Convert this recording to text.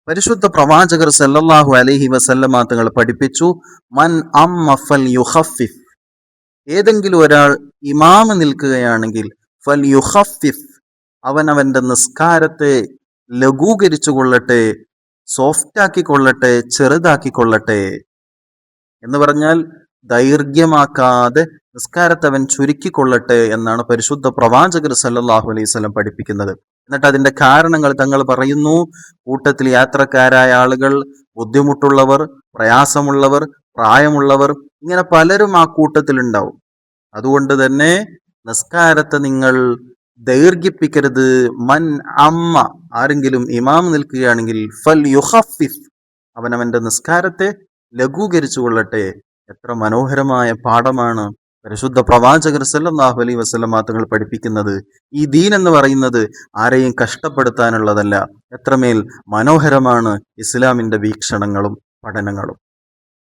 പരിശുദ്ധ പ്രവാചകർ സല്ലല്ലാഹു അലൈഹി വസല്ലമ തങ്ങൾ പഠിപ്പിച്ചു, മൻ അമ്മ ഫൽ യുഖഫിഫ്, ഏതെങ്കിലും ഒരാൾ ഇമാമ് നിൽക്കുകയാണെങ്കിൽ ഫൽ യുഖഫിഫ്, അവന്റെ നിസ്കാരത്തെ ലഘൂകരിച്ചു കൊള്ളട്ടെ, സോഫ്റ്റാക്കി കൊള്ളട്ടെ, ചെറുതാക്കിക്കൊള്ളട്ടെ. എന്ന് പറഞ്ഞാൽ ദൈർഘ്യമാക്കാതെ നിസ്കാരത്തെ അവൻ ചുരുക്കിക്കൊള്ളട്ടെ എന്നാണ് പരിശുദ്ധ പ്രവാചകർ സല്ലല്ലാഹു അലൈഹി വസല്ലം പഠിപ്പിക്കുന്നത്. എന്നിട്ട് അതിന്റെ കാരണങ്ങൾ തങ്ങൾ പറയുന്നു. കൂട്ടത്തിൽ യാത്രക്കാരായ ആളുകൾ, ബുദ്ധിമുട്ടുള്ളവർ, പ്രയാസമുള്ളവർ, പ്രായമുള്ളവർ, ഇങ്ങനെ പലരും ആ കൂട്ടത്തിൽ ഉണ്ടാവും. അതുകൊണ്ട് തന്നെ നിസ്കാരത്തെ നിങ്ങൾ ദൈർഘിപ്പിക്കരുത്. മൻ അമ്മ, ആരെങ്കിലും ഇമാം നിൽക്കുകയാണെങ്കിൽ ഫൽ യുഖഫിഫ്, അവനവന്റെ നിസ്കാരത്തെ ലഘൂകരിച്ചു കൊള്ളട്ടെ. എത്ര മനോഹരമായ പാഠമാണ് പരിശുദ്ധ പ്രവാചകർ സല്ലല്ലാഹു അലൈഹി വസല്ലമ തങ്ങൾ പഠിപ്പിക്കുന്നത്. ഈ ദീൻ എന്ന് പറയുന്നത് ആരെയും കഷ്ടപ്പെടുത്താനുള്ളതല്ല. എത്രമേൽ മനോഹരമാണ് ഇസ്ലാമിന്റെ വീക്ഷണങ്ങളും പഠനങ്ങളും.